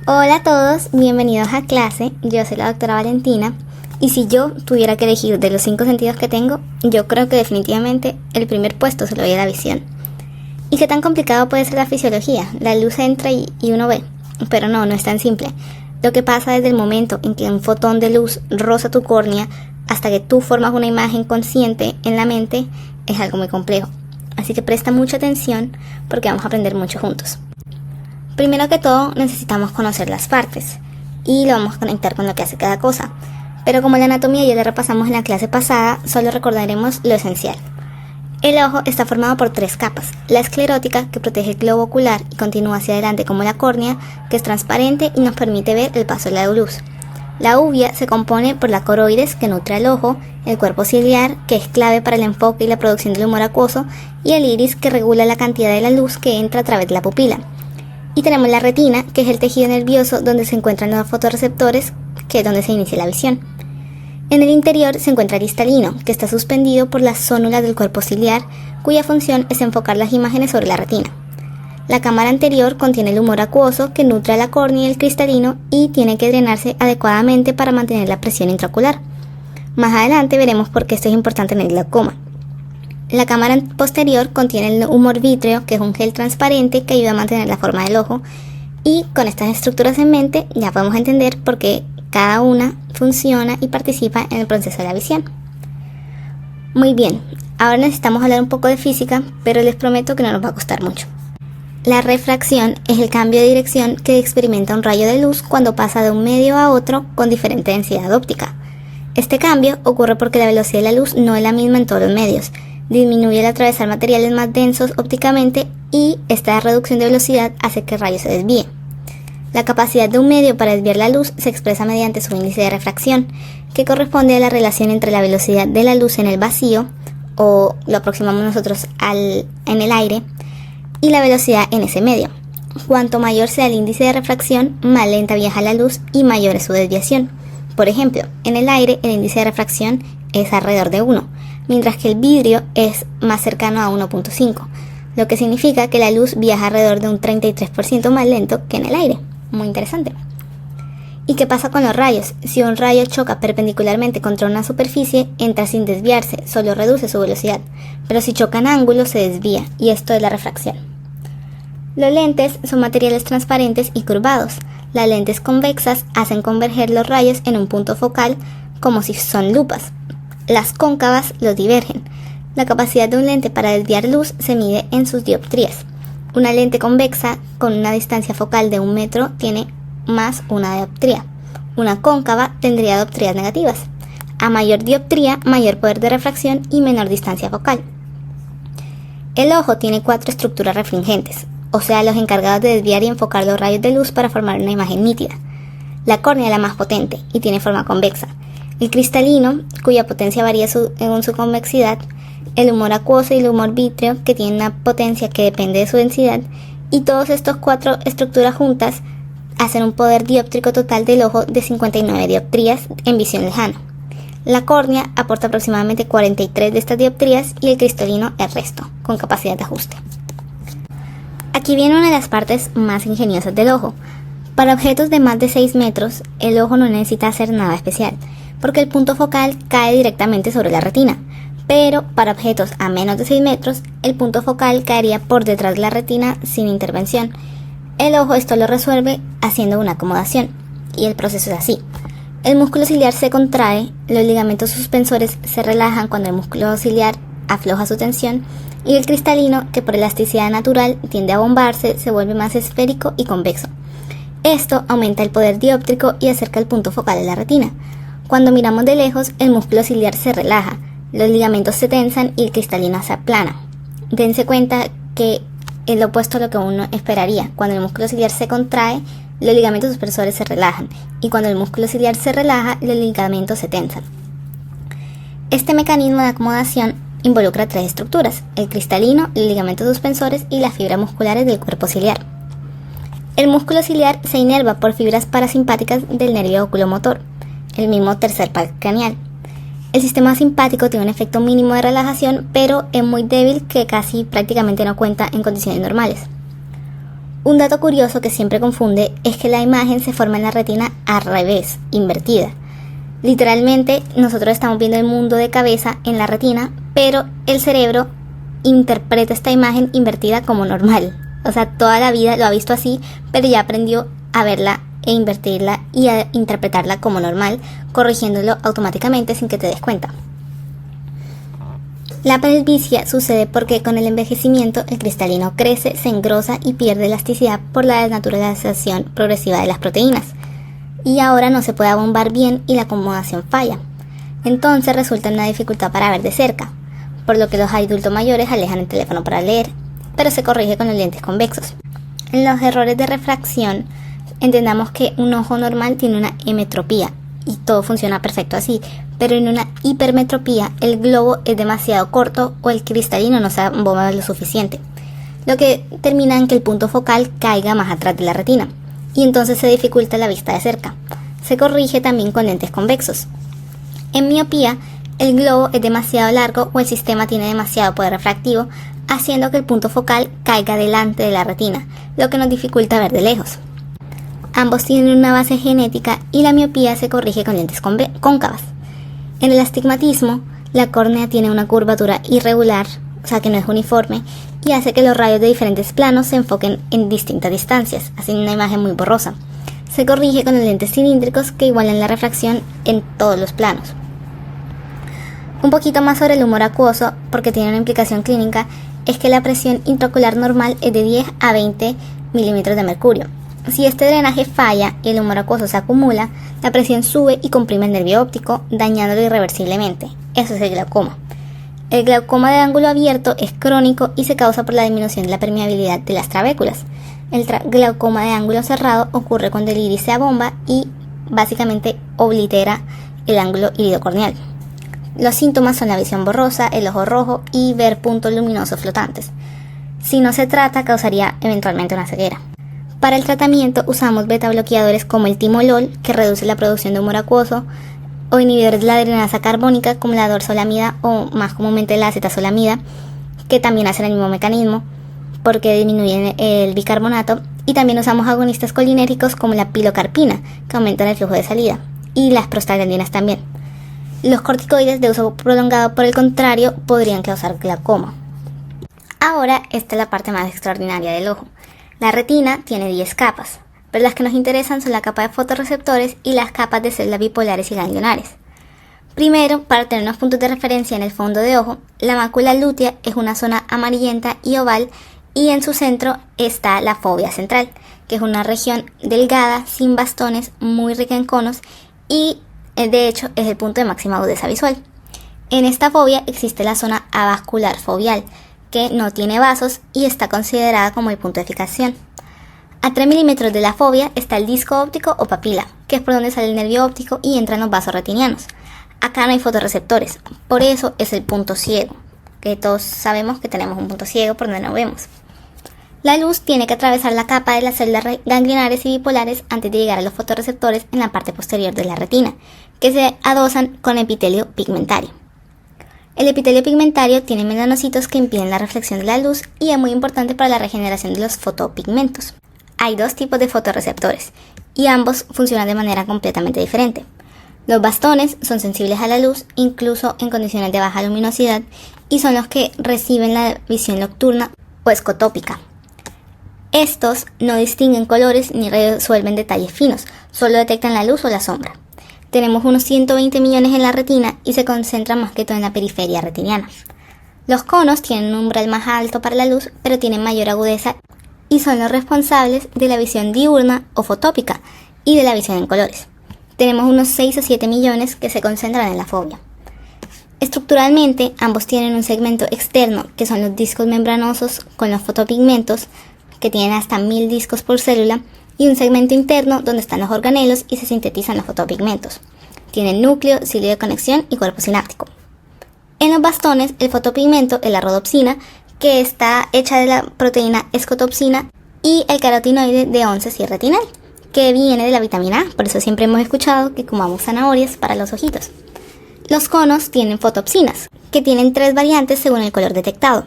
Hola a todos, bienvenidos a clase. Yo soy la doctora Valentina y si yo tuviera que elegir de los 5 sentidos que tengo, yo creo que definitivamente el primer puesto se lo doy a la visión. ¿Y qué tan complicado puede ser la fisiología? La luz entra y uno ve, pero no es tan simple. Lo que pasa desde el momento en que un fotón de luz roza tu córnea hasta que tú formas una imagen consciente en la mente es algo muy complejo. Así que presta mucha atención porque vamos a aprender mucho juntos. Primero que todo necesitamos conocer las partes y lo vamos a conectar con lo que hace cada cosa. Pero como la anatomía ya la repasamos en la clase pasada, solo recordaremos lo esencial. El ojo está formado por 3 capas. La esclerótica, que protege el globo ocular y continúa hacia adelante como la córnea, que es transparente y nos permite ver el paso de la luz. La úvea se compone por la coroides, que nutre al ojo, el cuerpo ciliar, que es clave para el enfoque y la producción del humor acuoso, y el iris, que regula la cantidad de la luz que entra a través de la pupila. Y tenemos la retina, que es el tejido nervioso donde se encuentran los fotorreceptores, que es donde se inicia la visión. En el interior se encuentra el cristalino, que está suspendido por las zónulas del cuerpo ciliar, cuya función es enfocar las imágenes sobre la retina. La cámara anterior contiene el humor acuoso, que nutre a la córnea y el cristalino y tiene que drenarse adecuadamente para mantener la presión intraocular. Más adelante veremos por qué esto es importante en el glaucoma. La cámara posterior contiene el humor vítreo, que es un gel transparente que ayuda a mantener la forma del ojo. Y con estas estructuras en mente ya podemos entender por qué cada una funciona y participa en el proceso de la visión. Muy bien, ahora necesitamos hablar un poco de física, pero les prometo que no nos va a costar mucho. La refracción es el cambio de dirección que experimenta un rayo de luz cuando pasa de un medio a otro con diferente densidad óptica. Este cambio ocurre porque la velocidad de la luz no es la misma en todos los medios. Disminuye al atravesar materiales más densos ópticamente y esta reducción de velocidad hace que el rayo se desvíe. La capacidad de un medio para desviar la luz se expresa mediante su índice de refracción, que corresponde a la relación entre la velocidad de la luz en el vacío, o lo aproximamos nosotros en el aire, y la velocidad en ese medio. Cuanto mayor sea el índice de refracción, más lenta viaja la luz y mayor es su desviación. Por ejemplo, en el aire el índice de refracción es alrededor de 1, mientras que el vidrio es más cercano a 1.5, lo que significa que la luz viaja alrededor de un 33% más lento que en el aire. Muy interesante. ¿Y qué pasa con los rayos? Si un rayo choca perpendicularmente contra una superficie, entra sin desviarse, solo reduce su velocidad, pero si choca en ángulo se desvía, y esto es la refracción. Los lentes son materiales transparentes y curvados. Las lentes convexas hacen converger los rayos en un punto focal como si son lupas. Las cóncavas los divergen. La capacidad de un lente para desviar luz se mide en sus dioptrías. Una lente convexa con una distancia focal de 1 metro tiene más una dioptría. Una cóncava tendría dioptrías negativas. A mayor dioptría, mayor poder de refracción y menor distancia focal. El ojo tiene 4 estructuras refringentes, o sea, los encargados de desviar y enfocar los rayos de luz para formar una imagen nítida. La córnea es la más potente y tiene forma convexa. El cristalino, cuya potencia varía según su convexidad, el humor acuoso y el humor vítreo, que tiene una potencia que depende de su densidad, y todos estos 4 estructuras juntas hacen un poder dióptrico total del ojo de 59 dioptrías en visión lejana. La córnea aporta aproximadamente 43 de estas dioptrías y el cristalino el resto, con capacidad de ajuste. Aquí viene una de las partes más ingeniosas del ojo. Para objetos de más de 6 metros, el ojo no necesita hacer nada especial, porque el punto focal cae directamente sobre la retina, pero para objetos a menos de 6 metros, el punto focal caería por detrás de la retina sin intervención. El ojo esto lo resuelve haciendo una acomodación, y el proceso es así. El músculo ciliar se contrae, los ligamentos suspensores se relajan cuando el músculo ciliar afloja su tensión, y el cristalino, que por elasticidad natural tiende a bombarse, se vuelve más esférico y convexo. Esto aumenta el poder dióptrico y acerca el punto focal de la retina. Cuando miramos de lejos, el músculo ciliar se relaja, los ligamentos se tensan y el cristalino se aplana. Dense cuenta que es lo opuesto a lo que uno esperaría. Cuando el músculo ciliar se contrae, los ligamentos suspensores se relajan, y cuando el músculo ciliar se relaja, los ligamentos se tensan. Este mecanismo de acomodación involucra 3 estructuras: el cristalino, los ligamentos suspensores y las fibras musculares del cuerpo ciliar. El músculo ciliar se inerva por fibras parasimpáticas del nervio oculomotor, el mismo tercer par craneal. El sistema simpático tiene un efecto mínimo de relajación, pero es muy débil, que casi prácticamente no cuenta en condiciones normales. Un dato curioso que siempre confunde es que la imagen se forma en la retina al revés, invertida. Literalmente, nosotros estamos viendo el mundo de cabeza en la retina, pero el cerebro interpreta esta imagen invertida como normal. O sea, toda la vida lo ha visto así, pero ya aprendió a verla e invertirla y a interpretarla como normal, corrigiéndolo automáticamente sin que te des cuenta. La presbicia sucede porque con el envejecimiento el cristalino crece, se engrosa y pierde elasticidad por la desnaturalización progresiva de las proteínas. Y ahora no se puede abombar bien y la acomodación falla. Entonces resulta una dificultad para ver de cerca, por lo que los adultos mayores alejan el teléfono para leer, pero se corrige con los lentes convexos. En los errores de refracción, entendamos que un ojo normal tiene una emetropía y todo funciona perfecto así, pero en una hipermetropía el globo es demasiado corto o el cristalino no se abomba lo suficiente, lo que termina en que el punto focal caiga más atrás de la retina y entonces se dificulta la vista de cerca. Se corrige también con lentes convexos. En miopía, el globo es demasiado largo o el sistema tiene demasiado poder refractivo, haciendo que el punto focal caiga delante de la retina, lo que nos dificulta ver de lejos. Ambos tienen una base genética y la miopía se corrige con lentes cóncavas. En el astigmatismo, la córnea tiene una curvatura irregular, o sea que no es uniforme, y hace que los rayos de diferentes planos se enfoquen en distintas distancias, haciendo una imagen muy borrosa. Se corrige con los lentes cilíndricos que igualan la refracción en todos los planos. Un poquito más sobre el humor acuoso, porque tiene una implicación clínica, es que la presión intraocular normal es de 10 a 20 milímetros de mercurio. Si este drenaje falla y el humor acuoso se acumula, la presión sube y comprime el nervio óptico, dañándolo irreversiblemente. Eso es el glaucoma. El glaucoma de ángulo abierto es crónico y se causa por la disminución de la permeabilidad de las trabéculas. El glaucoma de ángulo cerrado ocurre cuando el iris se abomba y básicamente oblitera el ángulo iridocorneal. Los síntomas son la visión borrosa, el ojo rojo y ver puntos luminosos flotantes. Si no se trata, causaría eventualmente una ceguera. Para el tratamiento usamos beta bloqueadores como el timolol, que reduce la producción de humor acuoso, o inhibidores de la adrenasa carbónica como la dorzolamida o más comúnmente la acetazolamida, que también hacen el mismo mecanismo porque disminuyen el bicarbonato, y también usamos agonistas colinérgicos como la pilocarpina, que aumentan el flujo de salida, y las prostaglandinas también. Los corticoides de uso prolongado, por el contrario, podrían causar glaucoma. Ahora, esta es la parte más extraordinaria del ojo. La retina tiene 10 capas, pero las que nos interesan son la capa de fotorreceptores y las capas de células bipolares y ganglionares. Primero, para tener unos puntos de referencia en el fondo de ojo, la mácula lútea es una zona amarillenta y oval, y en su centro está la fóvea central, que es una región delgada, sin bastones, muy rica en conos y de hecho es el punto de máxima agudeza visual. En esta fóvea existe la zona avascular foveal, que no tiene vasos y está considerada como el punto de fijación. A 3 milímetros de la fóvea está el disco óptico o papila, que es por donde sale el nervio óptico y entran los vasos retinianos. Acá no hay fotorreceptores, por eso es el punto ciego, que todos sabemos que tenemos un punto ciego por donde no vemos. La luz tiene que atravesar la capa de las células ganglionares y bipolares antes de llegar a los fotorreceptores en la parte posterior de la retina, que se adosan con epitelio pigmentario. El epitelio pigmentario tiene melanocitos que impiden la reflexión de la luz y es muy importante para la regeneración de los fotopigmentos. Hay dos tipos de fotorreceptores y ambos funcionan de manera completamente diferente. Los bastones son sensibles a la luz, incluso en condiciones de baja luminosidad, y son los que reciben la visión nocturna o escotópica. Estos no distinguen colores ni resuelven detalles finos, solo detectan la luz o la sombra. Tenemos unos 120 millones en la retina y se concentran más que todo en la periferia retiniana. Los conos tienen un umbral más alto para la luz, pero tienen mayor agudeza y son los responsables de la visión diurna o fotópica y de la visión en colores. Tenemos unos 6 o 7 millones que se concentran en la fóvea. Estructuralmente, ambos tienen un segmento externo, que son los discos membranosos con los fotopigmentos, que tienen hasta 1000 discos por célula, y un segmento interno donde están los organelos y se sintetizan los fotopigmentos. Tienen núcleo, cilio de conexión y cuerpo sináptico. En los bastones, el fotopigmento es la rodopsina, que está hecha de la proteína escotopsina, y el carotinoide de 11-6 retinal, que viene de la vitamina A, por eso siempre hemos escuchado que comamos zanahorias para los ojitos. Los conos tienen fotopsinas, que tienen 3 variantes según el color detectado.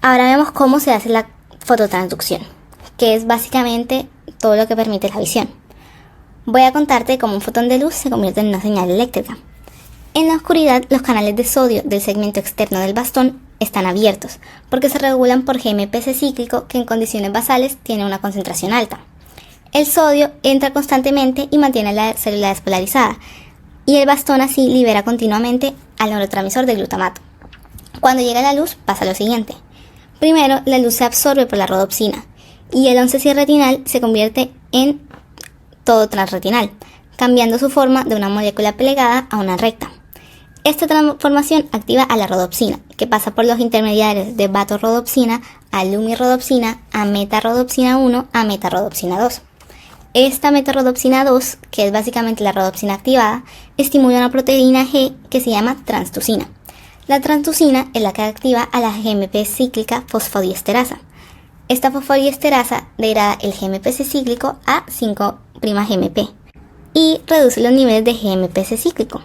Ahora vemos cómo se hace la fototransducción, que es básicamente todo lo que permite la visión. Voy a contarte cómo un fotón de luz se convierte en una señal eléctrica. En la oscuridad, los canales de sodio del segmento externo del bastón están abiertos, porque se regulan por GMPC cíclico, que en condiciones basales tiene una concentración alta. El sodio entra constantemente y mantiene la célula despolarizada, y el bastón así libera continuamente al neurotransmisor de glutamato. Cuando llega la luz, pasa lo siguiente. Primero, la luz se absorbe por la rodopsina, y el 11-cis retinal se convierte en todo transretinal, cambiando su forma de una molécula plegada a una recta. Esta transformación activa a la rodopsina, que pasa por los intermediarios de vatorrodopsina a lumirrodopsina, a metarrodopsina 1 a metarrodopsina 2. Esta metarrodopsina 2, que es básicamente la rodopsina activada, estimula una proteína G que se llama transducina. La transducina es la que activa a la GMP cíclica fosfodiesterasa. Esta fosfodiesterasa degrada el GMPC cíclico a 5'-GMP y reduce los niveles de GMPC cíclico.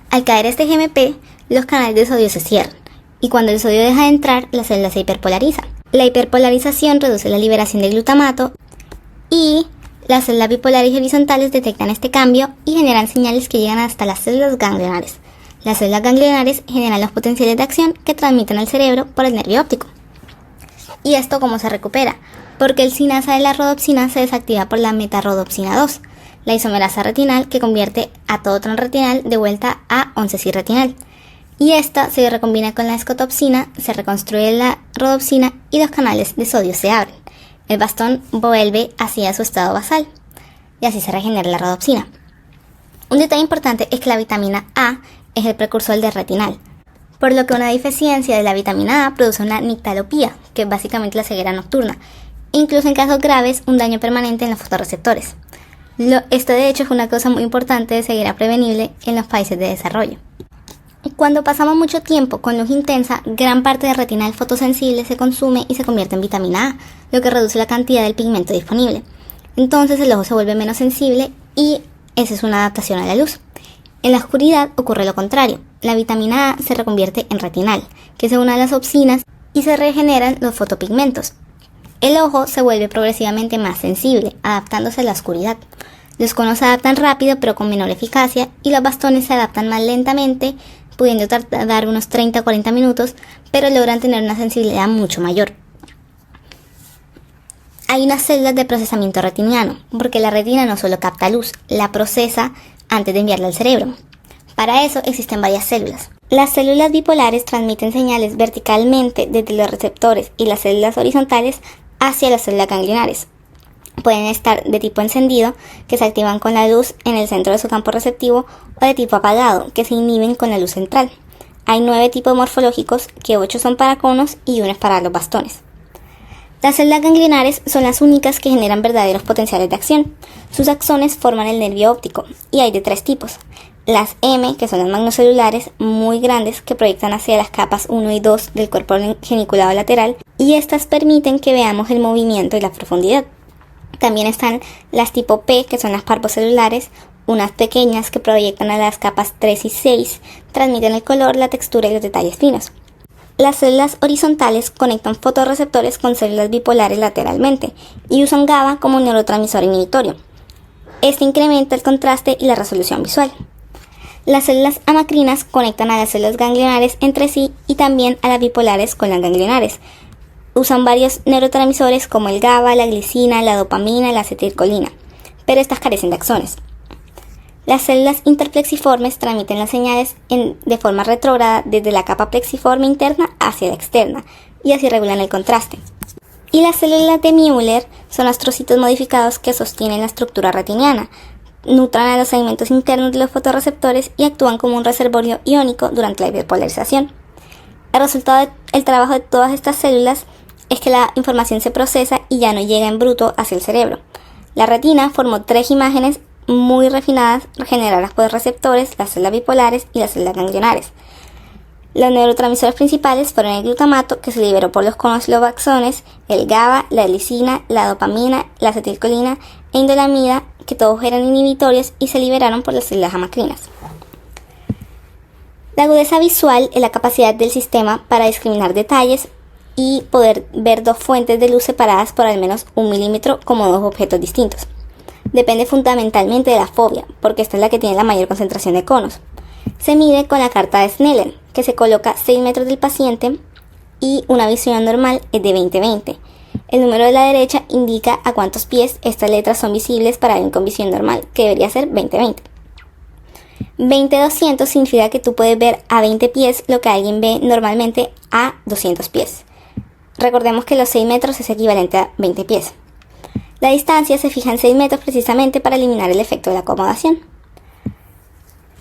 Al caer este GMP, los canales de sodio se cierran, y cuando el sodio deja de entrar, la célula se hiperpolariza. La hiperpolarización reduce la liberación de glutamato y las células bipolares y horizontales detectan este cambio y generan señales que llegan hasta las células ganglionares. Las células ganglionares generan los potenciales de acción que transmiten al cerebro por el nervio óptico. ¿Y esto cómo se recupera? Porque el sinasa de la rodopsina se desactiva por la metarrodopsina 2, la isomerasa retinal que convierte a todo transretinal de vuelta a 11-cis retinal. Y esta se recombina con la escotopsina, se reconstruye la rodopsina y los canales de sodio se abren. El bastón vuelve hacia su estado basal y así se regenera la rodopsina. Un detalle importante es que la vitamina A es el precursor del retinal, por lo que una deficiencia de la vitamina A produce una nictalopía, que es básicamente la ceguera nocturna, e incluso en casos graves un daño permanente en los fotorreceptores. Esto de hecho es una causa muy importante de ceguera prevenible en los países de desarrollo. Cuando pasamos mucho tiempo con luz intensa, gran parte del retinal fotosensible se consume y se convierte en vitamina A, lo que reduce la cantidad del pigmento disponible. Entonces el ojo se vuelve menos sensible y esa es una adaptación a la luz. En la oscuridad ocurre lo contrario. La vitamina A se reconvierte en retinal, que se une a las opsinas y se regeneran los fotopigmentos. El ojo se vuelve progresivamente más sensible, adaptándose a la oscuridad. Los conos se adaptan rápido pero con menor eficacia y los bastones se adaptan más lentamente, pudiendo tardar unos 30 o 40 minutos, pero logran tener una sensibilidad mucho mayor. Hay unas células de procesamiento retiniano, porque la retina no solo capta luz, la procesa antes de enviarla al cerebro. Para eso existen varias células. Las células bipolares transmiten señales verticalmente desde los receptores y las células horizontales hacia las células ganglionares. Pueden estar de tipo encendido, que se activan con la luz en el centro de su campo receptivo, o de tipo apagado, que se inhiben con la luz central. Hay 9 tipos morfológicos, que 8 son para conos y 1 es para los bastones. Las células ganglionares son las únicas que generan verdaderos potenciales de acción. Sus axones forman el nervio óptico, y hay de 3 tipos. Las M, que son las magnocelulares, muy grandes, que proyectan hacia las capas 1 y 2 del cuerpo geniculado lateral, y estas permiten que veamos el movimiento y la profundidad. También están las tipo P, que son las parvocelulares, unas pequeñas que proyectan a las capas 3 y 6, transmiten el color, la textura y los detalles finos. Las células horizontales conectan fotorreceptores con células bipolares lateralmente y usan GABA como neurotransmisor inhibitorio. Este incrementa el contraste y la resolución visual. Las células amacrinas conectan a las células ganglionares entre sí y también a las bipolares con las ganglionares. Usan varios neurotransmisores como el GABA, la glicina, la dopamina y la acetilcolina, pero estas carecen de axones. Las células interplexiformes transmiten las señales de forma retrógrada desde la capa plexiforme interna hacia la externa y así regulan el contraste. Y las células de Müller son astrocitos modificados que sostienen la estructura retiniana, nutran a los segmentos internos de los fotorreceptores y actúan como un reservorio iónico durante la hiperpolarización. El resultado del trabajo de todas estas células es que la información se procesa y ya no llega en bruto hacia el cerebro. La retina formó 3 imágenes muy refinadas generadas por receptores, las células bipolares y las células ganglionares. Los neurotransmisores principales fueron el glutamato, que se liberó por los conos y los axones, el GABA, la glicina, la dopamina, la acetilcolina e indolamida, que todos eran inhibitorios y se liberaron por las células amacrinas. La agudeza visual es la capacidad del sistema para discriminar detalles y poder ver dos fuentes de luz separadas por al menos 1 milímetro como dos objetos distintos. Depende fundamentalmente de la fobia, porque esta es la que tiene la mayor concentración de conos. Se mide con la carta de Snellen, que se coloca 6 metros del paciente y una visión normal es de 20-20. El número de la derecha indica a cuántos pies estas letras son visibles para alguien con visión normal, que debería ser 20-20. 20-200 significa que tú puedes ver a 20 pies lo que alguien ve normalmente a 200 pies. Recordemos que los 6 metros es equivalente a 20 pies. La distancia se fija en 6 metros precisamente para eliminar el efecto de la acomodación.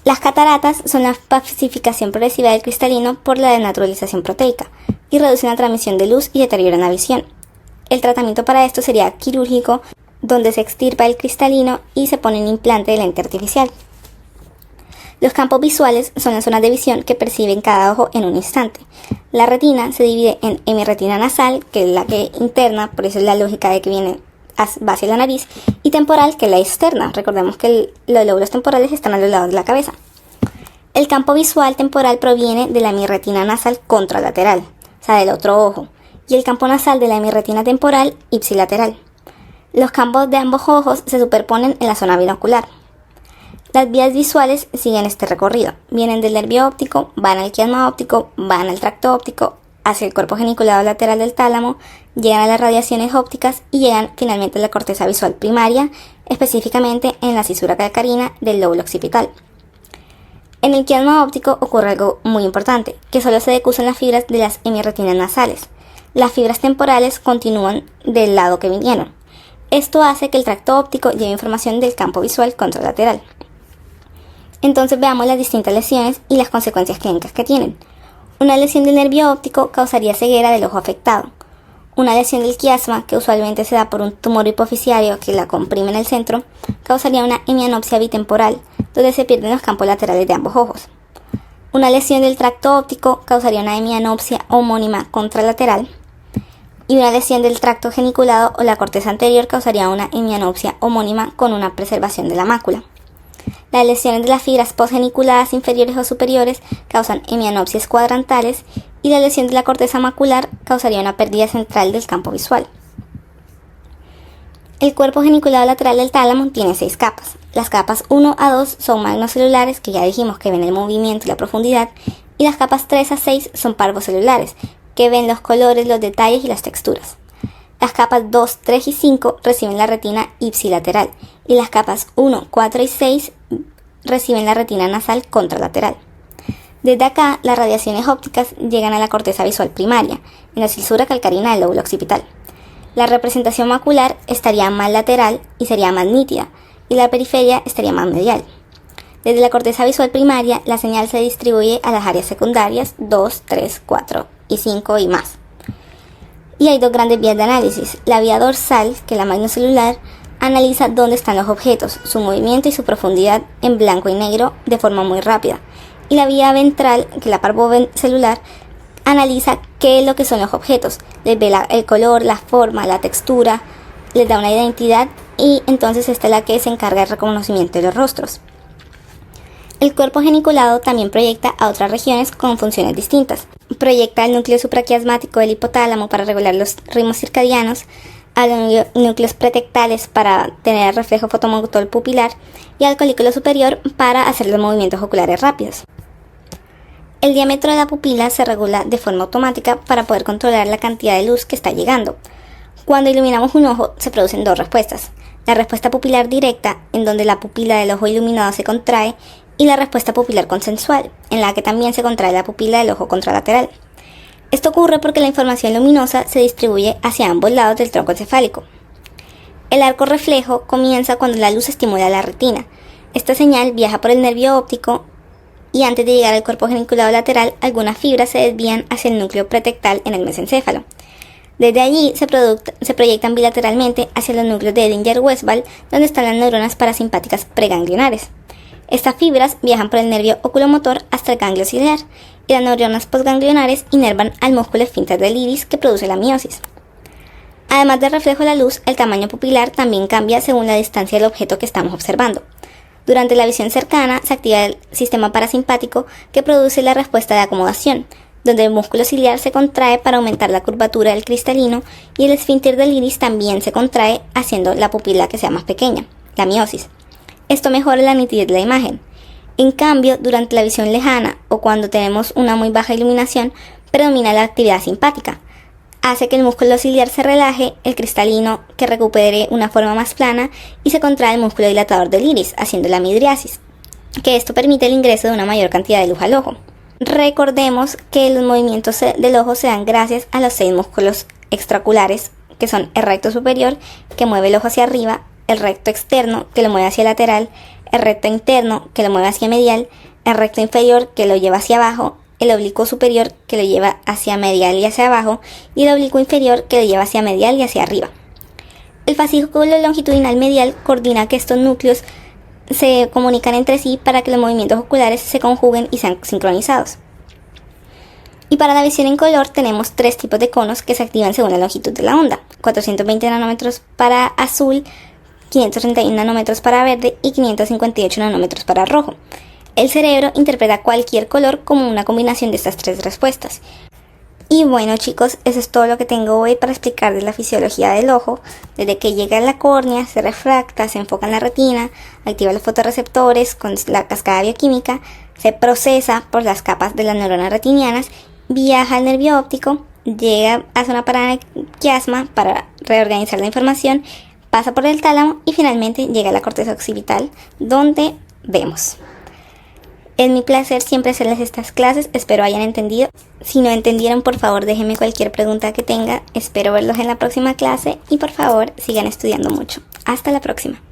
Las cataratas son la pacificación progresiva del cristalino por la desnaturalización proteica y reducen la transmisión de luz y deterioran la visión. El tratamiento para esto sería quirúrgico, donde se extirpa el cristalino y se pone un implante de lente artificial. Los campos visuales son las zonas de visión que perciben cada ojo en un instante. La retina se divide en hemirretina nasal, que es la que interna, por eso es la lógica de que viene va hacia la nariz, y temporal, que es la externa. Recordemos que los lóbulos temporales están a los lados de la cabeza. El campo visual temporal proviene de la hemirretina nasal contralateral, o sea, del otro ojo, y el campo nasal de la hemirretina temporal ipsilateral. Los campos de ambos ojos se superponen en la zona binocular. Las vías visuales siguen este recorrido. Vienen del nervio óptico, van al quiasma óptico, van al tracto óptico, hacia el cuerpo geniculado lateral del tálamo, llegan a las radiaciones ópticas y llegan finalmente a la corteza visual primaria, específicamente en la cisura calcarina del lóbulo occipital. En el quiasma óptico ocurre algo muy importante, que solo se decusan las fibras de las hemirretinas nasales. Las fibras temporales continúan del lado que vinieron. Esto hace que el tracto óptico lleve información del campo visual contralateral. Entonces veamos las distintas lesiones y las consecuencias clínicas que tienen. Una lesión del nervio óptico causaría ceguera del ojo afectado. Una lesión del quiasma, que usualmente se da por un tumor hipoficiario que la comprime en el centro, causaría una hemianopsia bitemporal, donde se pierden los campos laterales de ambos ojos. Una lesión del tracto óptico causaría una hemianopsia homónima contralateral. Y una lesión del tracto geniculado o la corteza anterior causaría una hemianopsia homónima con una preservación de la mácula. Las lesiones de las fibras postgeniculadas inferiores o superiores causan hemianopsias cuadrantales y la lesión de la corteza macular causaría una pérdida central del campo visual. El cuerpo geniculado lateral del tálamo tiene 6 capas. Las capas 1 a 2 son magnocelulares, que ya dijimos que ven el movimiento y la profundidad, y las capas 3 a 6 son parvocelulares, que ven los colores, los detalles y las texturas. Las capas 2, 3 y 5 reciben la retina ipsilateral y las capas 1, 4 y 6 reciben la retina nasal contralateral. Desde acá, las radiaciones ópticas llegan a la corteza visual primaria, en la cisura calcarina del lóbulo occipital. La representación macular estaría más lateral y sería más nítida, y la periferia estaría más medial. Desde la corteza visual primaria, la señal se distribuye a las áreas secundarias 2, 3, 4 y 5 y más. Y hay dos grandes vías de análisis. La vía dorsal, que es la magnocelular, analiza dónde están los objetos, su movimiento y su profundidad en blanco y negro de forma muy rápida. Y la vía ventral, que es la parvocelular, analiza qué es lo que son los objetos. Les ve el color, la forma, la textura, les da una identidad y entonces esta es la que se encarga del reconocimiento de los rostros. El cuerpo geniculado también proyecta a otras regiones con funciones distintas. Proyecta al núcleo supraquiasmático del hipotálamo para regular los ritmos circadianos, a los núcleos pretectales para tener el reflejo fotomotor pupilar y al colículo superior para hacer los movimientos oculares rápidos. El diámetro de la pupila se regula de forma automática para poder controlar la cantidad de luz que está llegando. Cuando iluminamos un ojo se producen dos respuestas: la respuesta pupilar directa, en donde la pupila del ojo iluminado se contrae, y la respuesta pupilar consensual, en la que también se contrae la pupila del ojo contralateral. Esto ocurre porque la información luminosa se distribuye hacia ambos lados del tronco encefálico. El arco reflejo comienza cuando la luz estimula la retina. Esta señal viaja por el nervio óptico y antes de llegar al cuerpo geniculado lateral, algunas fibras se desvían hacia el núcleo pretectal en el mesencéfalo. Desde allí se proyectan bilateralmente hacia los núcleos de Edinger-Westphal, donde están las neuronas parasimpáticas preganglionares. Estas fibras viajan por el nervio oculomotor hasta el ganglio ciliar y las neuronas postganglionares inervan al músculo esfínter del iris que produce la miosis. Además del reflejo de la luz, el tamaño pupilar también cambia según la distancia del objeto que estamos observando. Durante la visión cercana se activa el sistema parasimpático que produce la respuesta de acomodación, donde el músculo ciliar se contrae para aumentar la curvatura del cristalino y el esfínter del iris también se contrae haciendo la pupila que sea más pequeña, la miosis. Esto mejora la nitidez de la imagen. En cambio, durante la visión lejana o cuando tenemos una muy baja iluminación, predomina la actividad simpática. Hace que el músculo ciliar se relaje, el cristalino que recupere una forma más plana y se contrae el músculo dilatador del iris, haciendo la midriasis, que esto permite el ingreso de una mayor cantidad de luz al ojo. Recordemos que los movimientos del ojo se dan gracias a los 6 músculos extraoculares, que son el recto superior, que mueve el ojo hacia arriba, el recto externo, que lo mueve hacia lateral, el recto interno, que lo mueve hacia medial, el recto inferior, que lo lleva hacia abajo, el oblicuo superior, que lo lleva hacia medial y hacia abajo, y el oblicuo inferior, que lo lleva hacia medial y hacia arriba. El fascículo longitudinal medial coordina que estos núcleos se comunican entre sí para que los movimientos oculares se conjuguen y sean sincronizados. Y para la visión en color tenemos 3 tipos de conos que se activan según la longitud de la onda: 420 nanómetros para azul, 531 nanómetros para verde y 558 nanómetros para rojo. El cerebro interpreta cualquier color como una combinación de estas 3 respuestas. Y bueno, chicos, eso es todo lo que tengo hoy para explicar de la fisiología del ojo. Desde que llega a la córnea, se refracta, se enfoca en la retina, activa los fotorreceptores con la cascada bioquímica, se procesa por las capas de las neuronas retinianas, viaja al nervio óptico, llega a zona paraquiasma para reorganizar la información, pasa por el tálamo y finalmente llega a la corteza occipital, donde vemos. Es mi placer siempre hacerles estas clases, espero hayan entendido. Si no entendieron, por favor déjenme cualquier pregunta que tengan. Espero verlos en la próxima clase y por favor sigan estudiando mucho. Hasta la próxima.